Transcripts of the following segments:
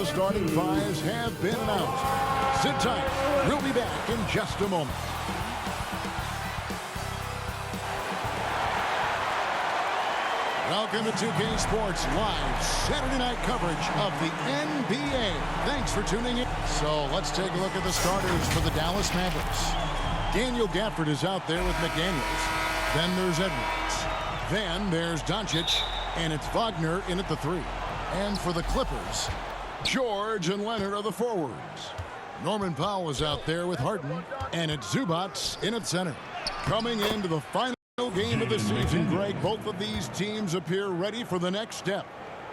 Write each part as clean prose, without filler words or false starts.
The starting fives have been announced. Sit tight. We'll be back in just a moment. Welcome to 2K Sports Live Saturday night coverage of the NBA. Thanks for tuning in. So let's take a look at the starters for the Dallas Mavericks. Daniel Gafford is out there with McDaniels. Then there's Edwards. Then there's Doncic. And it's Wagner in at the 3. And for the Clippers, George and Leonard are the forwards. Norman Powell is out there with Harden. And it's Zubac in at center. Coming into the final game of the season, Greg, both of these teams appear ready for the next step.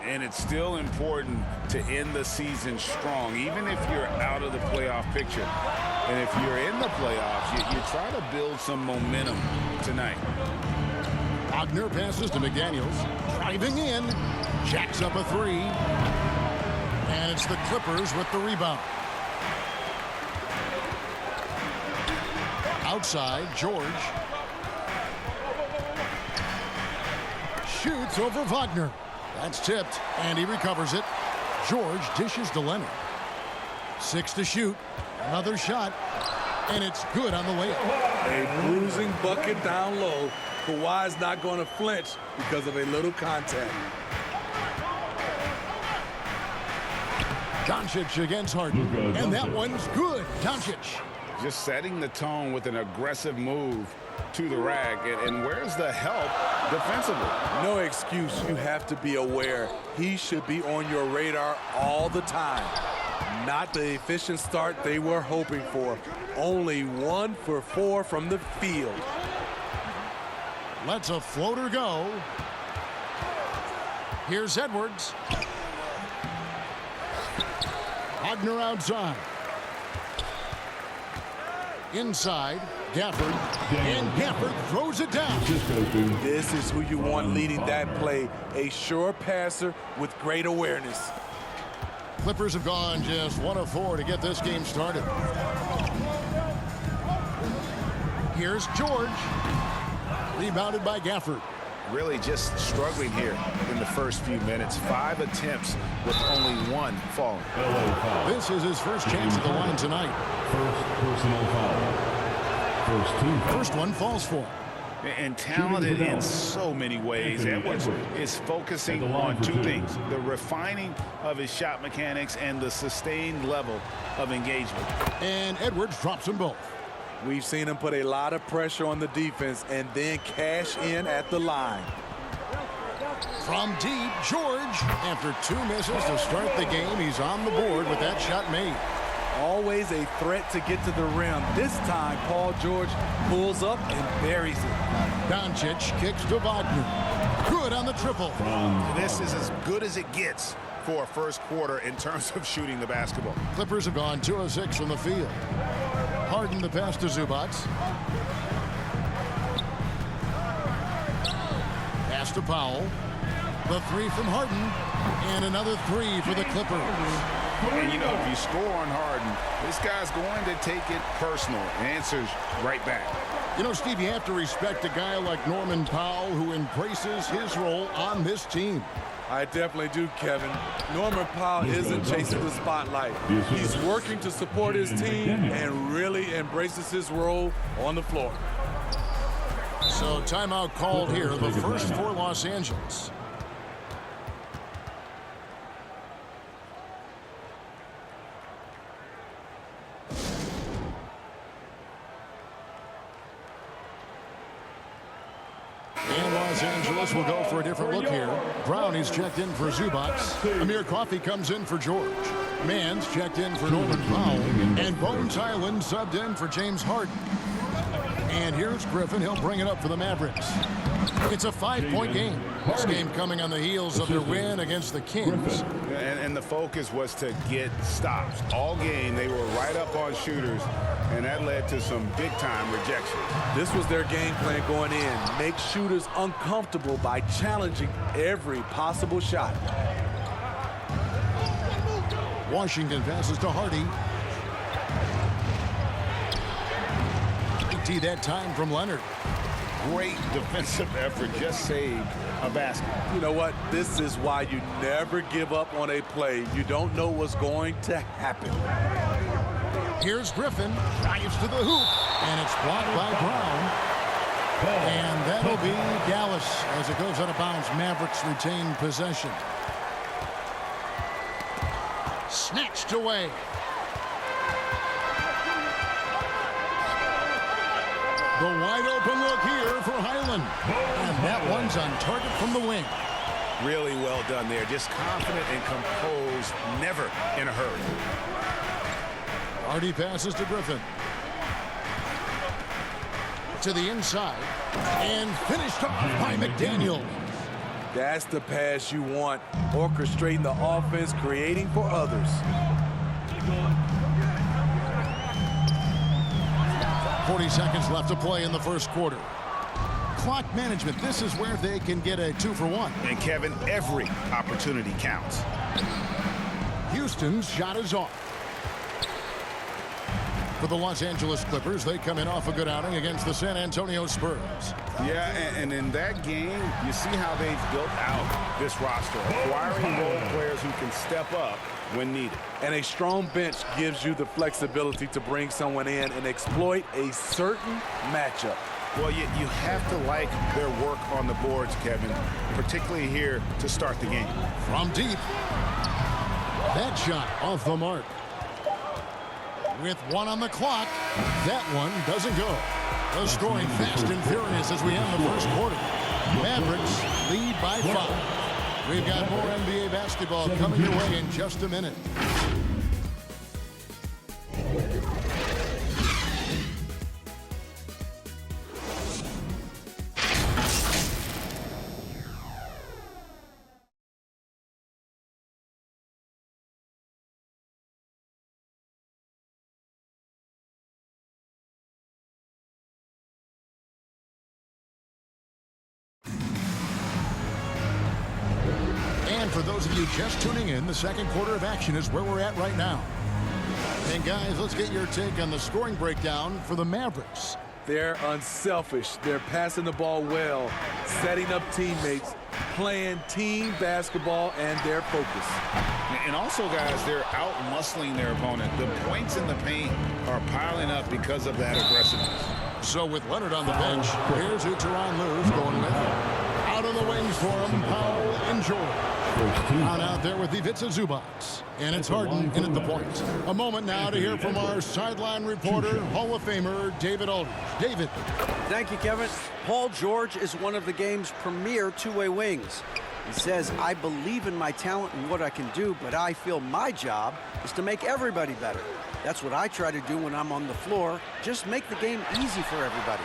And it's still important to end the season strong, even if you're out of the playoff picture. And if you're in the playoffs, you try to build some momentum tonight. Wagner passes to McDaniels. Driving in. Jacks up a 3. And it's the Clippers with the rebound. Outside, George. Shoots over Wagner. That's tipped, and he recovers it. George dishes to Leonard. 6 to shoot. Another shot, and it's good on the layup. A bruising bucket down low. Kawhi's not going to flinch because of a little contact. Doncic against Harden, and that one's good. Doncic. Just setting the tone with an aggressive move to the rack. And where's the help defensively? No excuse. You have to be aware. He should be on your radar all the time. Not the efficient start they were hoping for. Only 1 for 4 from the field. Lets a floater go. Here's Edwards. Wagner outside. Inside, Gafford, and Gafford throws it down. This is who you want leading that play. A sure passer with great awareness. Clippers have gone just 1 of 4 to get this game started. Here's George. Rebounded by Gafford. Really just struggling here in the first few minutes. 5 attempts with only 1 falling. This is his first chance at the line tonight. First personal foul. First team foul. First one falls for him. And talented in so many ways. Edwards is focusing on 2 things: the refining of his shot mechanics and the sustained level of engagement. And Edwards drops them both. We've seen him put a lot of pressure on the defense and then cash in at the line. From deep, George. After 2 misses to start the game, he's on the board with that shot made. Always a threat to get to the rim. This time, Paul George pulls up and buries it. Doncic kicks to Wagner. Good on the triple. This is as good as it gets for a first quarter in terms of shooting the basketball. Clippers have gone 2 of 6 from the field. Harden the pass to Zubac. Pass to Powell. The 3 from Harden. And another 3 for the Clippers. And, you know, if you score on Harden, this guy's going to take it personal. Answers right back. You know, Steve, you have to respect a guy like Norman Powell who embraces his role on this team. I definitely do, Kevin. Norman Powell isn't chasing the spotlight. He's working to support his team and really embraces his role on the floor. So timeout called here, the first for Los Angeles. And Los Angeles will go for a different look here. Brown is checked in for Zubac. Amir Coffey comes in for George. Mann's checked in for Norman Powell. And Bones Highland subbed in for James Harden. And here's Griffin. He'll bring it up for the Mavericks. It's a 5-point game. This game coming on the heels of their win against the Kings. And the focus was to get stops. All game, they were right up on shooters, and that led to some big-time rejections. This was their game plan going in. Make shooters uncomfortable by challenging every possible shot. Washington passes to Hardy. That time from Leonard. great defensive effort just saved a basket. You know what? This is why you never give up on a play. You don't know what's going to happen. Here's Griffin, drives to the hoop, and it's blocked by Brown. And that'll be Dallas as it goes out of bounds. Mavericks retain possession. Snatched away. The wide open look here for Highland. And that one's on target from the wing. Really well done there. Just confident and composed, never in a hurry. Hardy passes to Griffin. To the inside. And finished off by McDaniel. That's the pass you want. Orchestrating the offense, creating for others. 40 seconds left to play in the first quarter. Clock management. This is where they can get a 2-for-1. And Kevin, every opportunity counts. Houston's shot is off. For the Los Angeles Clippers, they come in off a good outing against the San Antonio Spurs. Yeah, and in that game, you see how they've built out this roster, acquiring role players who can step up when needed. And a strong bench gives you the flexibility to bring someone in and exploit a certain matchup. Well, you have to like their work on the boards, Kevin, particularly here to start the game. From deep. That shot off the mark. With one on the clock, that one doesn't go. The scoring fast and furious as we end the first quarter. Mavericks lead by 5. We've got more NBA basketball coming your way in just a minute. And for those of you just tuning in, the second quarter of action is where we're at right now. And guys, let's get your take on the scoring breakdown for the Mavericks. They're unselfish. They're passing the ball well, setting up teammates, playing team basketball, and their focus. And also, guys, they're out-muscling their opponent. The points in the paint are piling up because of that aggressiveness. So with Leonard on the bench, here's who Tyronn Lue's going with. Out of the wings for him, Powell and George. On out there with Ivica Zubac. And it's Harden in at the point. A moment now to hear from our sideline reporter, Hall of Famer David Aldridge. David. Thank you, Kevin. Paul George is one of the game's premier two-way wings. He says, I believe in my talent and what I can do, but I feel my job is to make everybody better. That's what I try to do when I'm on the floor. Just make the game easy for everybody,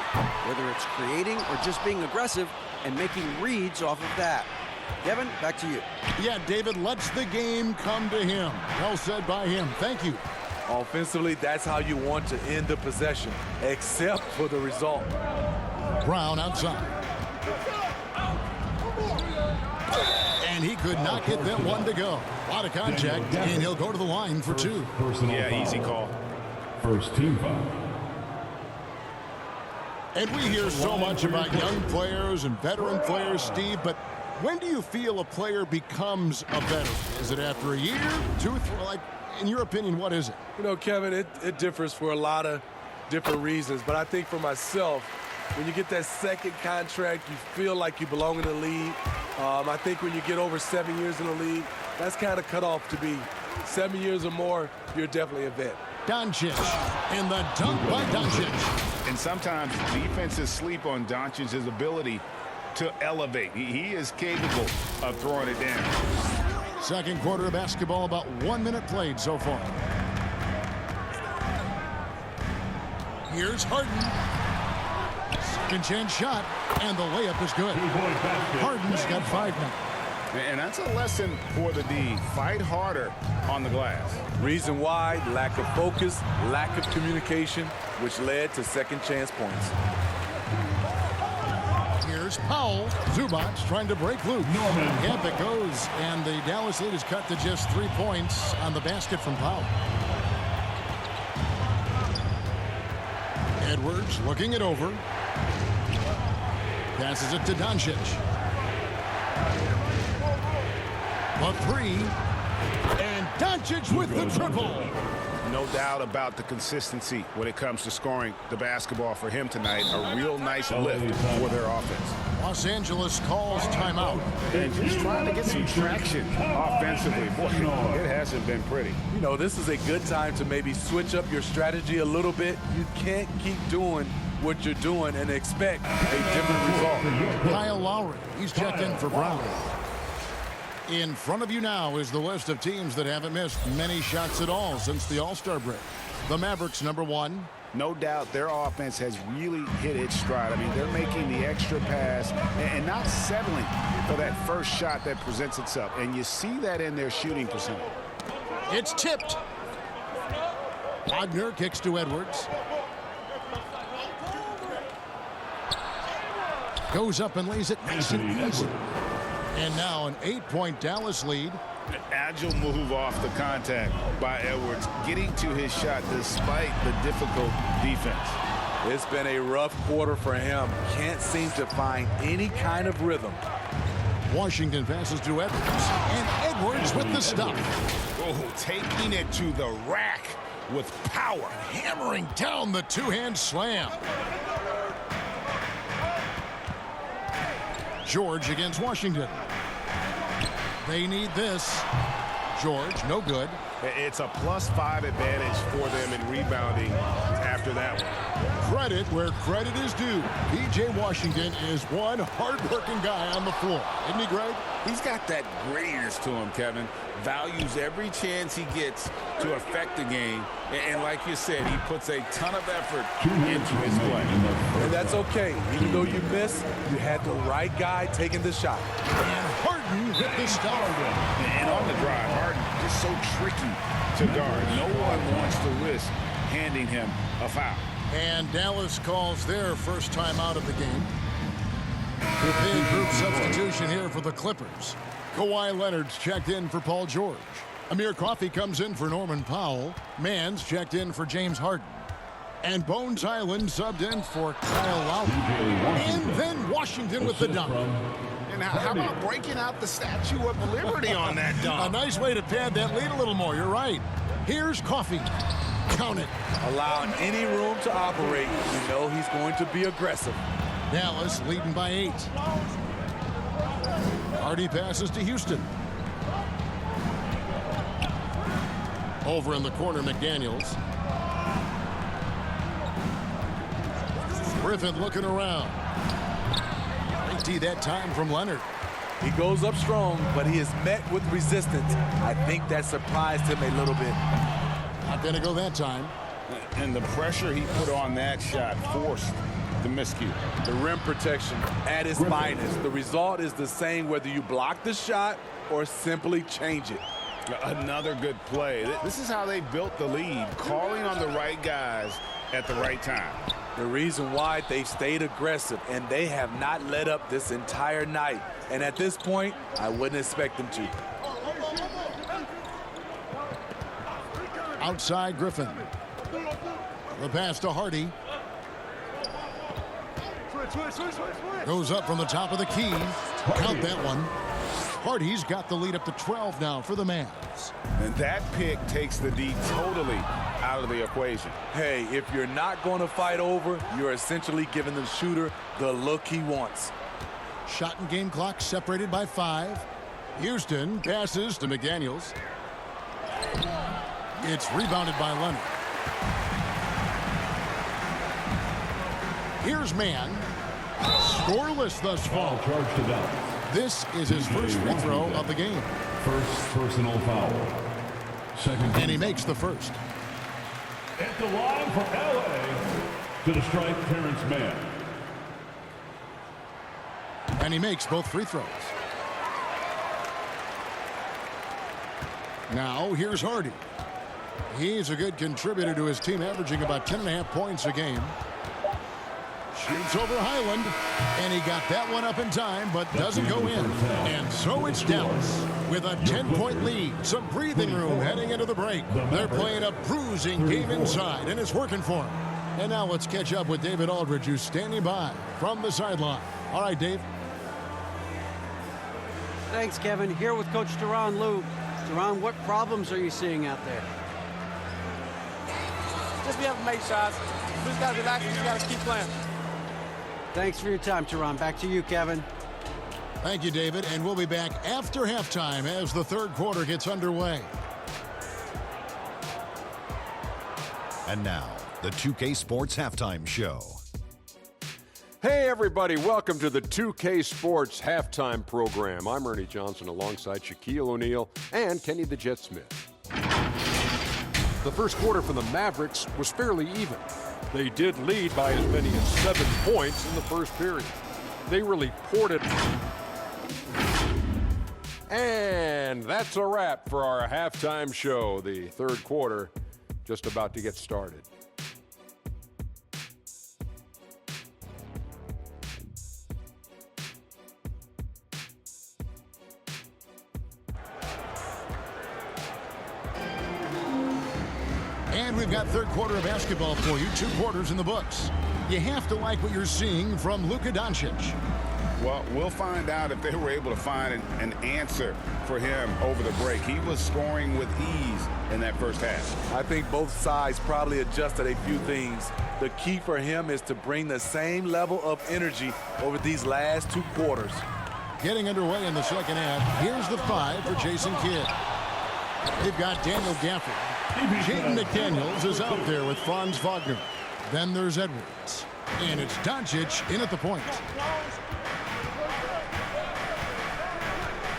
whether it's creating or just being aggressive and making reads off of that. Kevin, back to you. Yeah, David lets the game come to him. Well said by him. Thank you. Offensively, that's how you want to end the possession, except for the result. Brown outside. And he could not get that one to go. A lot of contact, and he'll go to the line for 2. Yeah, easy call. First team foul. And we hear so much about young players and veteran players, Steve, but when do you feel a player becomes a veteran? Is it after a year, 2, 3? Like, in your opinion, what is it? You know, Kevin, it differs for a lot of different reasons, but I think for myself, when you get that second contract, you feel like you belong in the league. I think when you get over 7 years in the league, that's kind of cut off to be 7 years or more, you're definitely a vet. Doncic, and the dunk by Doncic. And sometimes defenses sleep on Doncic's ability to elevate. He is capable of throwing it down. Second quarter of basketball, about 1 minute played so far. Here's Harden. Second chance shot, and the layup is good. Harden's got 5 now. And that's a lesson for the D. Fight harder on the glass. Reason why, lack of focus, lack of communication, which led to second chance points. Here's Powell. Zubac trying to break loose. Yep, it goes. And the Dallas lead is cut to just 3 points on the basket from Powell. Edwards looking it over. Passes it to Doncic. The three. And Doncic with the triple. No doubt about the consistency when it comes to scoring the basketball for him tonight. A real nice lift for their offense. Los Angeles calls timeout. And just trying to get some traction offensively. Boy, it hasn't been pretty. You know, this is a good time to maybe switch up your strategy a little bit. You can't keep doing what you're doing and expect a different result. Kyle Lowry, he's checked in for Brown. In front of you now is the list of teams that haven't missed many shots at all since the All-Star break. The Mavericks, number 1. No doubt their offense has really hit its stride. I mean, they're making the extra pass and not settling for that first shot that presents itself. And you see that in their shooting percentage. It's tipped. Wagner kicks to Edwards. Goes up and lays it nice and easy. And now an 8-point Dallas lead. An agile move off the contact by Edwards, getting to his shot despite the difficult defense. It's been a rough quarter for him. Can't seem to find any kind of rhythm. Washington passes to Edwards. And Edwards with the stop. Oh, taking it to the rack with power. Hammering down the two-hand slam. George against Washington. They need this. George, no good. It's a +5 advantage for them in rebounding after that one. Credit where credit is due. P.J. Washington is one hard-working guy on the floor. Isn't he, Greg? He's got that grittiness to him, Kevin. Values every chance he gets to affect the game. And like you said, he puts a ton of effort into his play. And that's okay. Even though you miss, you had the right guy taking the shot. And Harden hit the stop. And on the drive, Harden just so tricky to guard. No one wants to risk handing him a foul. And Dallas calls their first time out of the game. The big group substitution here for the Clippers. Kawhi Leonard's checked in for Paul George. Amir Coffey comes in for Norman Powell. Mann's checked in for James Harden. And Bones Island subbed in for Kyle Lowry. And then Washington with the dunk. And how about breaking out the Statue of Liberty on that dunk? A nice way to pad that lead a little more. You're right. Here's Coffey. Count it. Allowing any room to operate. You know he's going to be aggressive. Dallas leading by 8. Hardy passes to Houston. Over in the corner, McDaniels. Griffin looking around. Great D that time from Leonard. He goes up strong, but he is met with resistance. I think that surprised him a little bit. Not going to go that time. And the pressure he put on that shot forced the miscue. The rim protection at its finest. The result is the same whether you block the shot or simply change it. Another good play. This is how they built the lead, calling on the right guys at the right time. The reason why they've stayed aggressive, and they have not let up this entire night. And at this point, I wouldn't expect them to. Outside Griffin. The pass to Hardy. Goes up from the top of the key. Count that one. Hardy's got the lead up to 12 now for the Mavs. And that pick takes the D totally out of the equation. Hey, if you're not going to fight over, you're essentially giving the shooter the look he wants. Shot and game clock separated by 5. Houston passes to McDaniels. It's rebounded by Leonard. Here's Mann. Scoreless thus far. Charge to Dallas. This is his first free throw of the game. First personal foul. Second. And he makes the first. At the line for LA to the strike, Terrence Mann. And he makes both free throws. Now here's Hardy. He's a good contributor to his team, averaging about 10.5 points a game. Shoots over Highland, and he got that one up in time, but doesn't go in. And so it's Dallas with a 10-point lead. Some breathing room heading into the break. They're playing a bruising game inside, and it's working for them. And now let's catch up with David Aldridge, who's standing by from the sideline. All right, Dave. Thanks, Kevin. Here with Coach Duran Lou. Duran, what problems are you seeing out there? Just be able to make shots. We just got to relax. We just got to keep playing. Thanks for your time, Duran. Back to you, Kevin. Thank you, David. And we'll be back after halftime as the third quarter gets underway. And now, the 2K Sports Halftime Show. Hey, everybody. Welcome to the 2K Sports Halftime Program. I'm Ernie Johnson alongside Shaquille O'Neal and Kenny the Jet Smith. The first quarter for the Mavericks was fairly even. They did lead by as many as 7 points in the first period. They really poured it. And that's a wrap for our halftime show. The third quarter just about to get started. And we've got third quarter of basketball for you. 2 quarters in the books. You have to like what you're seeing from Luka Doncic. Well, we'll find out if they were able to find an answer for him over the break. He was scoring with ease in that first half. I think both sides probably adjusted a few things. The key for him is to bring the same level of energy over these last 2 quarters. Getting underway in the second half. Here's the 5 for Jason Kidd. They've got Daniel Gafford. Jaden McDaniels is out there with Franz Wagner. Then there's Edwards. And it's Doncic in at the point.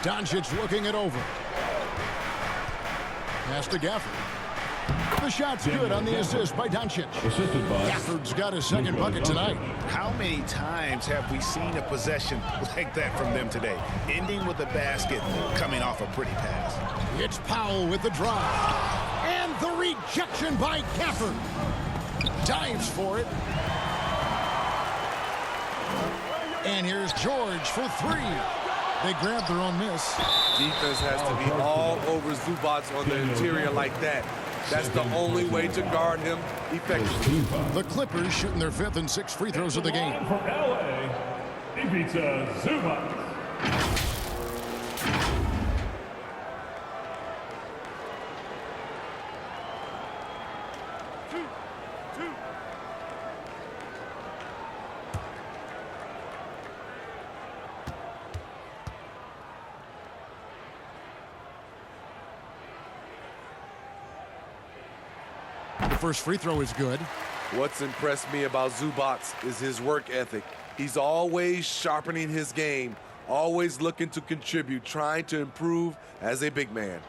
Doncic looking it over. Pass to Gafford. The shot's good on the assist by Doncic. Assisted by Gafford's got his second bucket tonight. How many times have we seen a possession like that from them today? Ending with a basket, coming off a pretty pass. It's Powell with the drive. And the rejection by Gafford. Dives for it. And here's George for 3. They grab their own miss. Defense has to be all over Zubac on the interior like that. That's the only way to guard him effectively. The Clippers shooting their 5th and 6th free throws of the game. from LA, Ivica Zubac. The first free throw is good. What's impressed me about Zubac is his work ethic. He's always sharpening his game, always looking to contribute, trying to improve as a big man.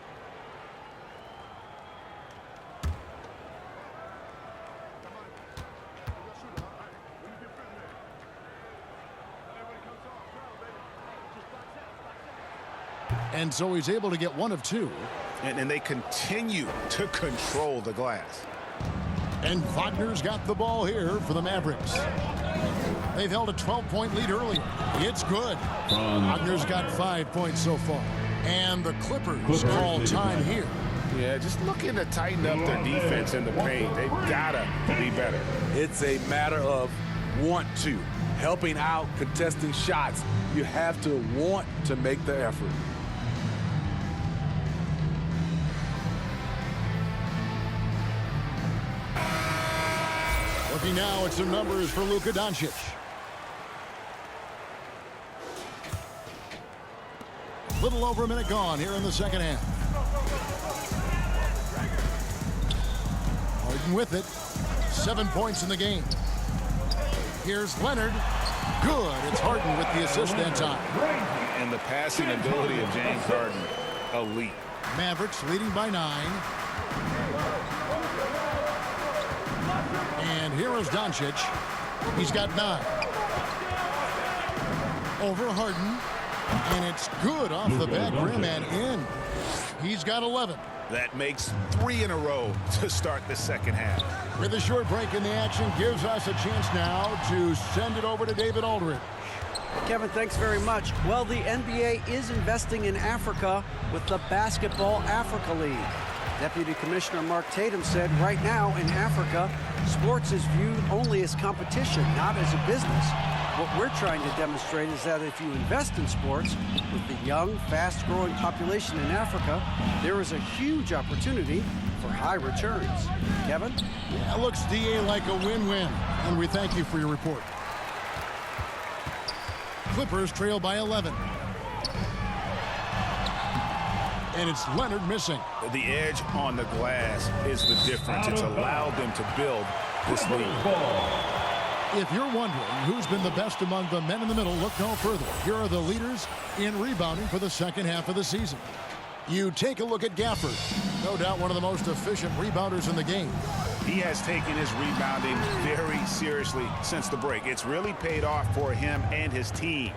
And so he's able to get 1 of 2. And they continue to control the glass. And Wagner's got the ball here for the Mavericks. They've held a 12-point lead earlier. It's good. Wagner's got 5 points so far. And the Clippers call time here. Yeah, just looking to tighten up their defense in the paint. They've got to be better. It's a matter of want to. Helping out, contesting shots. You have to want to make the effort. Looking now at some numbers for Luka Doncic. Little over a minute gone here in the second half. Harden with it. 7 points in the game. Here's Leonard. Good. It's Harden with the assist that time. And the passing ability of James Harden, elite. Mavericks leading by 9. And here is Doncic. He's got 9. Over Harden. And it's good off the back rim and in. He's got 11. That makes 3 in a row to start the second half. With a short break in the action, gives us a chance now to send it over to David Aldridge. Kevin, thanks very much. Well, the NBA is investing in Africa with the Basketball Africa League. Deputy Commissioner Mark Tatum said right now in Africa, sports is viewed only as competition, not as a business. What we're trying to demonstrate is that if you invest in sports with the young, fast-growing population in Africa, there is a huge opportunity for high returns. Kevin? Yeah, looks, DA, like a win-win, and we thank you for your report. Clippers trail by 11. And it's Leonard missing. The edge on the glass is the difference. It's allowed them to build this lead. If you're wondering who's been the best among the men in the middle, look no further. Here are the leaders in rebounding for the second half of the season. You take a look at Gafford, no doubt one of the most efficient rebounders in the game. He has taken his rebounding very seriously since the break. It's really paid off for him and his team.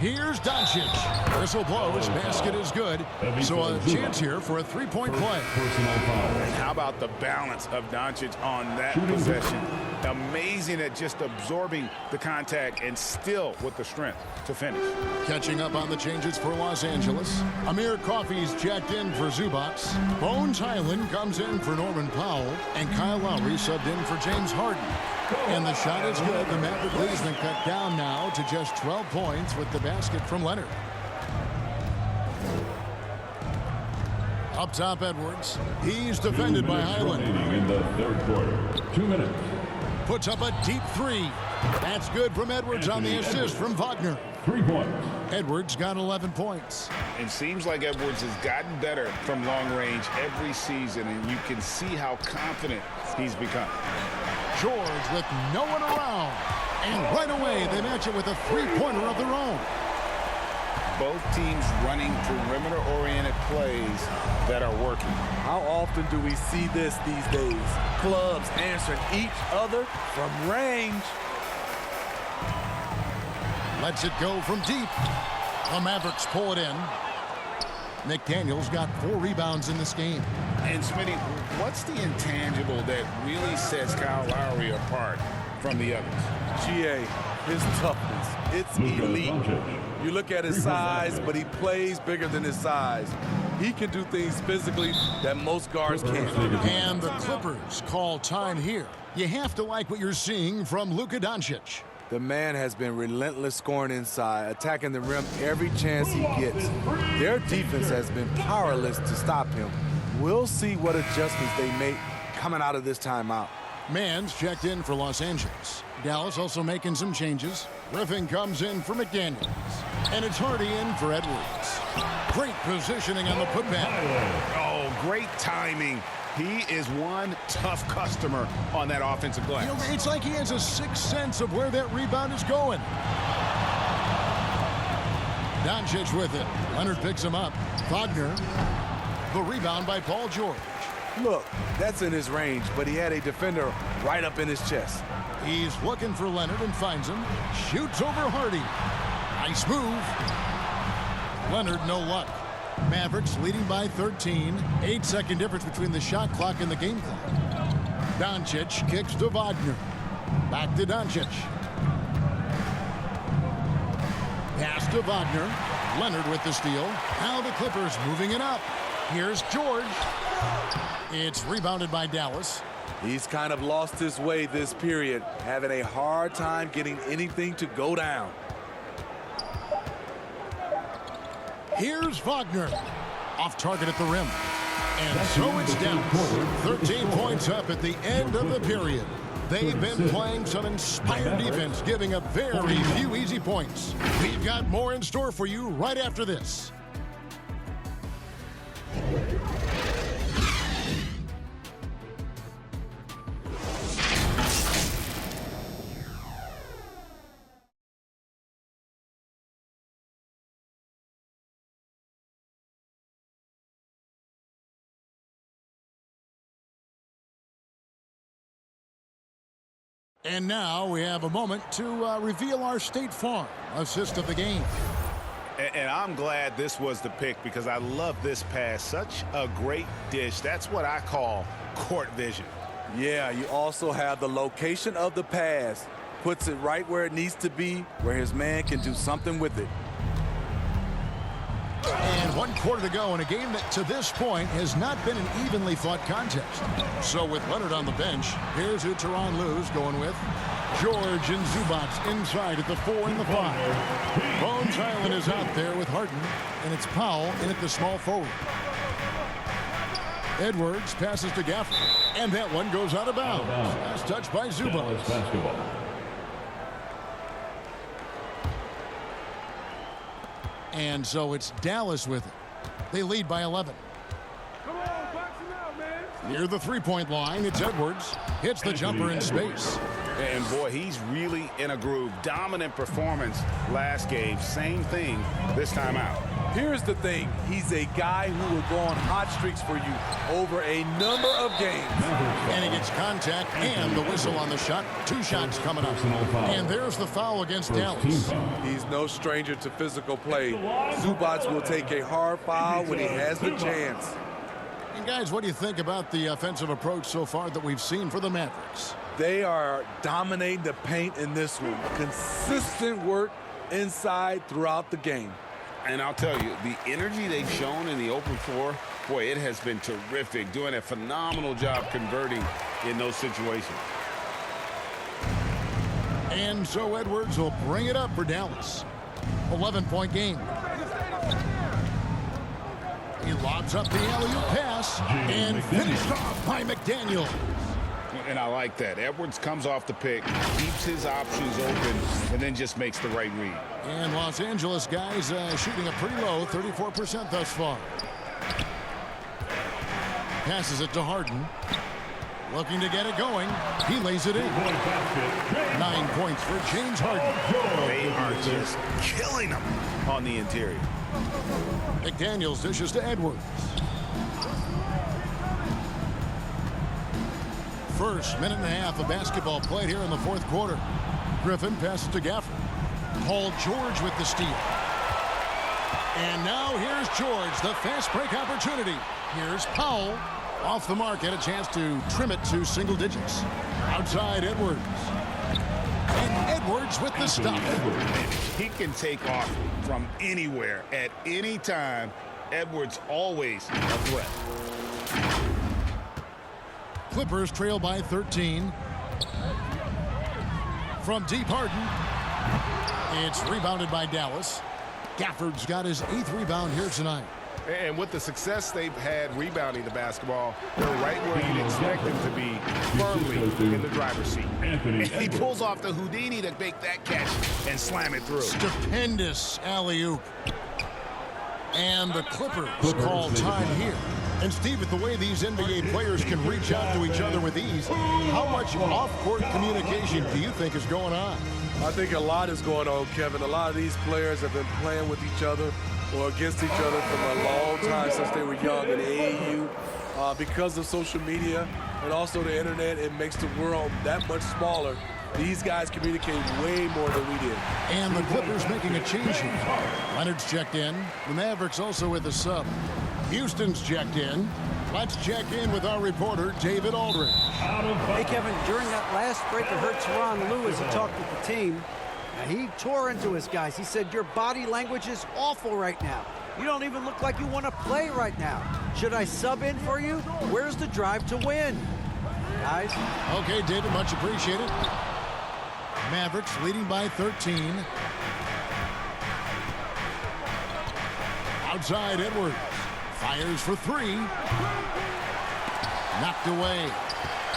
Here's Doncic. Whistle blows. Basket is good. So a chance here for a three-point play. And how about the balance of Doncic on that possession? Amazing at just absorbing the contact and still with the strength to finish. Catching up on the changes for Los Angeles. Amir Coffey's checked in for Zubac. Bones Highland comes in for Norman Powell. And Kyle Lowry subbed in for James Harden. And the shot is good. The Maverick lead has been cut down now to just 12 points with the basket from Leonard. Up top, Edwards. He's defended by Highland. In the third quarter, 2 minutes. Puts up a deep three. That's good from Edwards on the assist from Wagner. 3 points. Edwards got 11 points. It seems like Edwards has gotten better from long range every season, and you can see how confident he's become. George with no one around. And right away, they match it with a three-pointer of their own. Both teams running perimeter-oriented plays that are working. How often do we see this these days? Clubs answering each other from range. Lets it go from deep. The Mavericks pull it in. McDaniel's got 4 rebounds in this game. And Smitty, what's the intangible that really sets Kyle Lowry apart from the others? GA, his toughness. It's elite. You look at his size, but he plays bigger than his size. He can do things physically that most guards can't. And the Clippers call time here. You have to like what you're seeing from Luka Doncic. The man has been relentless scoring inside, attacking the rim every chance he gets. Their defense has been powerless to stop him. We'll see what adjustments they make coming out of this timeout. Mann's checked in for Los Angeles. Dallas also making some changes. Griffin comes in for McDaniels. And it's Hardy in for Edwards. Great positioning on the putback. Oh, great timing. He is one tough customer on that offensive glass. You know, it's like he has a sixth sense of where that rebound is going. Doncic with it. Leonard picks him up. Wagner. The rebound by Paul George. Look, that's in his range, but he had a defender right up in his chest. He's looking for Leonard and finds him. Shoots over Hardy. Nice move. Leonard, no luck. Mavericks leading by 13. 8-second difference between the shot clock and the game clock. Doncic kicks to Wagner. Back to Doncic. Pass to Wagner. Leonard with the steal. Now the Clippers moving it up. Here's George. It's rebounded by Dallas. He's kind of lost his way this period, having a hard time getting anything to go down. Here's Wagner. Off target at the rim. And so it's down. 13 points up at the end of the period. They've been playing some inspired defense, giving up very few easy points. We've got more in store for you right after this. And now we have a moment to reveal our State Farm assist of the game. And I'm glad this was the pick because I love this pass. Such a great dish. That's what I call court vision. Yeah, you also have the location of the pass. Puts it right where it needs to be, where his man can do something with it. And 1 quarter to go in a game that to this point has not been an evenly fought contest. So with Leonard on the bench, here's who Tyronn Lue's going with. George and Zubats inside at the 4 and the 5. Bones Island is out there with Harden, and it's Powell in at the small forward. Edwards passes to Gafford, and that one goes out of bounds. Last touch by Zubats. And so it's Dallas with it. They lead by 11. Near the three-point line, it's Edwards. Hits the jumper in space. And boy, he's really in a groove. Dominant performance last game. Same thing this time out. Here's the thing. He's a guy who will go on hot streaks for you over a number of games. And he gets contact and the whistle on the shot. 2 shots coming up. And there's the foul against Dallas. He's no stranger to physical play. Zubats will take a hard foul when he has the chance. And guys, what do you think about the offensive approach so far that we've seen for the Mavericks? They are dominating the paint in this one. Consistent work inside throughout the game. And I'll tell you, the energy they've shown in the open floor, boy, it has been terrific. Doing a phenomenal job converting in those situations. And so Edwards will bring it up for Dallas. 11-point game. He lobs up the alley-oop pass and finished off by McDaniel. And I like that. Edwards comes off the pick, keeps his options open, and then just makes the right read. And Los Angeles guys shooting a pretty low, 34% thus far. Passes it to Harden. Looking to get it going. He lays it in. 9 points for James Harden. They are just killing him on the interior. McDaniels dishes to Edwards. First minute and a half of basketball played here in the fourth quarter. Griffin passes to Gafford. Paul George with the steal. And now here's George, the fast break opportunity. Here's Powell. Off the mark, had a chance to trim it to single digits. Outside Edwards. And Edwards with the stop. He can take off from anywhere at any time. Edwards always a threat. Clippers trail by 13. From deep, Harden. It's rebounded by Dallas. Gafford's got his 8th rebound here tonight. And with the success they've had rebounding the basketball, they're right where you'd expect them to be, firmly in the driver's seat. And he pulls off the Houdini to make that catch and slam it through. Stupendous alley-oop. And the Clippers call time here. And Steve, with the way these NBA players can reach out to each other with ease, how much off-court communication do you think is going on? I think a lot is going on, Kevin. A lot of these players have been playing with each other or against each other from a long time since they were young in the AAU. Because of social media and also the internet, it makes the world that much smaller. These guys communicate way more than we did. And the Clippers making a change here. Leonard's checked in. The Mavericks also with a sub. Houston's checked in. Let's check in with our reporter, David Aldridge. Hey, Kevin, during that last break, I heard Tyronn Lue as he talked with the team. He tore into his guys. He said, your body language is awful right now. You don't even look like you want to play right now. Should I sub in for you? Where's the drive to win? Guys? Okay, David, much appreciated. Mavericks leading by 13. Outside Edwards. Fires for 3. Knocked away.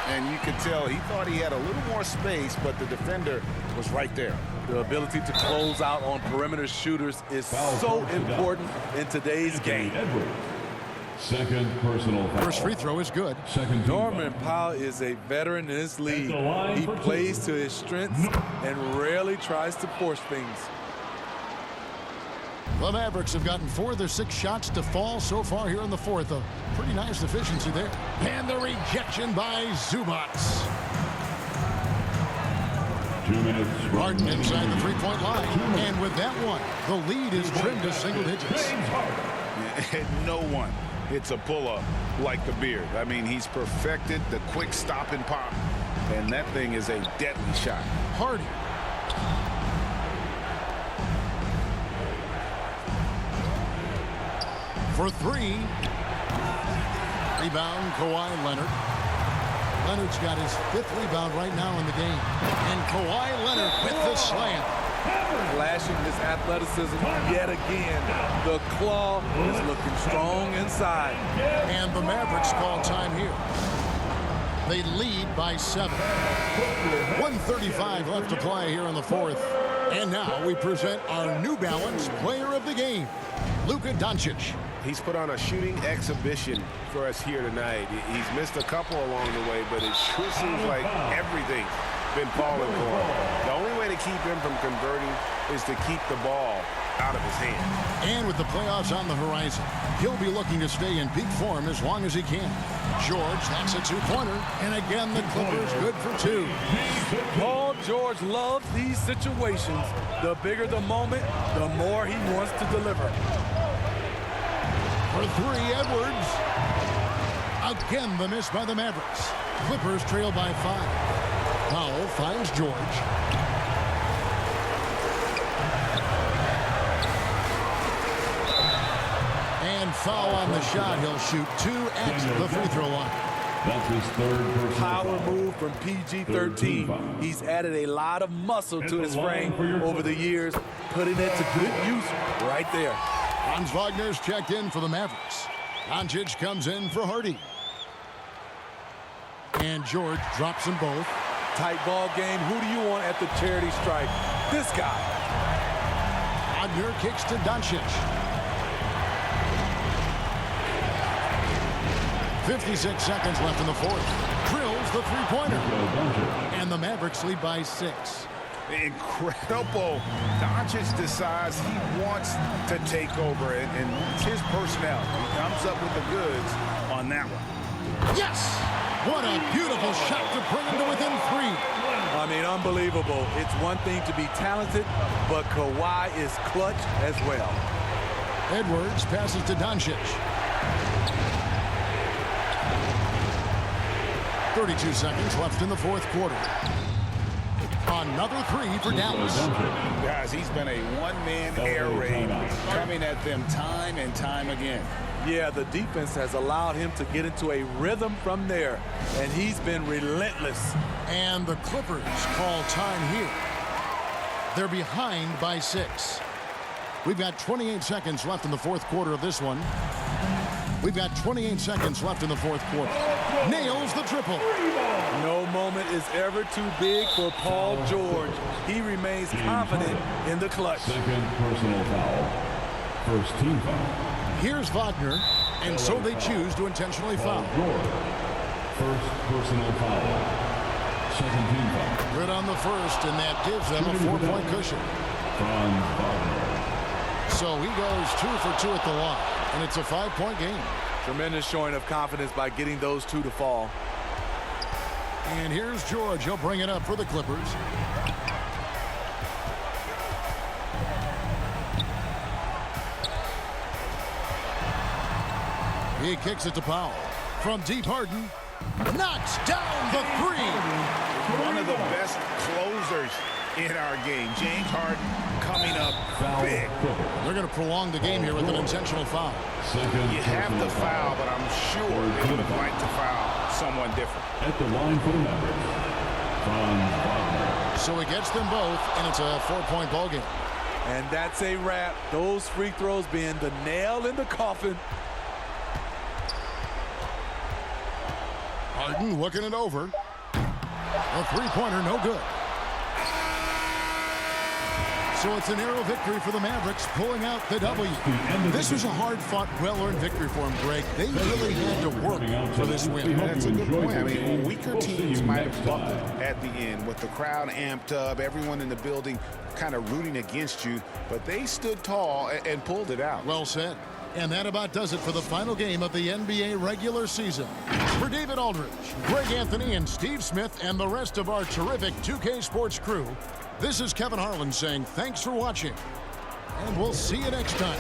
And you could tell he thought he had a little more space, but the defender was right there. The ability to close out on perimeter shooters is so important in today's game. Second personal foul. First free throw is good. Second Norman Powell is a veteran in this league. He plays to his strengths and rarely tries to force things. The Mavericks have gotten 4 of their 6 shots to fall so far here in the fourth. A pretty nice efficiency there. And the rejection by Zubats. 2 minutes. Harden inside the three-point line. And with that one, the lead is trimmed to single digits. And no one hits a pull-up like the Beard. I mean, he's perfected the quick stop and pop. And that thing is a deadly shot. Harden. For 3. Rebound, Kawhi Leonard. Leonard's got his 5th rebound right now in the game. And Kawhi Leonard with the slam. Flashing his athleticism yet again. The claw is looking strong inside. And the Mavericks call time here. They lead by 7. 1:35 left to play here in the 4th. And now we present our New Balance player of the game, Luka Doncic. He's put on a shooting exhibition for us here tonight. He's missed a couple along the way, but it sure seems like everything's been falling for him. The only way to keep him from converting is to keep the ball out of his hand. And with the playoffs on the horizon, he'll be looking to stay in peak form as long as he can. George, that's a 2-pointer. And again, the Clippers good for 2. Paul George loves these situations. The bigger the moment, the more he wants to deliver. For 3, Edwards. Again, the miss by the Mavericks. Clippers trail by 5. Powell finds George. And foul on the shot. He'll shoot 2 at the free throw line. That's his 3rd personal Power foul. move from PG-13. He's added a lot of muscle to his frame over the years, putting it to good use right there. Franz Wagner's checked in for the Mavericks. Doncic comes in for Hardy. And George drops them both. Tight ball game. Who do you want at the charity stripe? This guy. Wagner kicks to Doncic. 56 seconds left in the 4th. Drills the 3-pointer. And the Mavericks lead by 6. Incredible. Doncic decides he wants to take over it, and it's his personnel. He comes up with the goods on that one. Yes! What a beautiful shot to bring him to within 3. I mean, unbelievable. It's one thing to be talented, but Kawhi is clutch as well. Edwards passes to Doncic. 32 seconds left in the 4th quarter. Another 3 for Dallas. Guys, he's been a one-man air raid, coming at them time and time again. Yeah, the defense has allowed him to get into a rhythm from there, and he's been relentless. And the Clippers call time here. They're behind by 6. We've got 28 seconds left in the 4th quarter of this one. We've got 28 seconds left in the 4th quarter. Nails the triple. No moment is ever too big for Paul George. He remains confident in the clutch. 2nd personal foul. 1st team foul. Here's Wagner, and so they choose to intentionally foul. George. 1st personal foul. 2nd team foul. Good on the 1st, and that gives them a 4-point cushion. Franz Wagner. So he goes 2 for 2 at the line, and it's a 5-point game. Tremendous showing of confidence by getting those 2 to fall. And here's George. He'll bring it up for the Clippers. He kicks it to Powell. From deep, Harden knocks down the 3. One of the best closers in our game. James Harden coming up big. They're going to prolong the game here with an intentional foul. You have to foul, but I'm sure they would have liked to foul someone different. At the line for the Mavericks, Franz Wagner. So he gets them both, and it's a 4-point ball game. And that's a wrap. Those free throws being the nail in the coffin. Harden looking it over. A 3-pointer, no good. So it's a narrow victory for the Mavericks, pulling out the W. This was a hard-fought, well-earned victory for them, Greg. They really had to work for this win. That's a good point. I mean, weaker teams might have buckled at the end with the crowd amped up, everyone in the building kind of rooting against you, but they stood tall and pulled it out. Well said. And that about does it for the final game of the NBA regular season. For David Aldridge, Greg Anthony, and Steve Smith, and the rest of our terrific 2K Sports crew, this is Kevin Harlan saying thanks for watching, and we'll see you next time.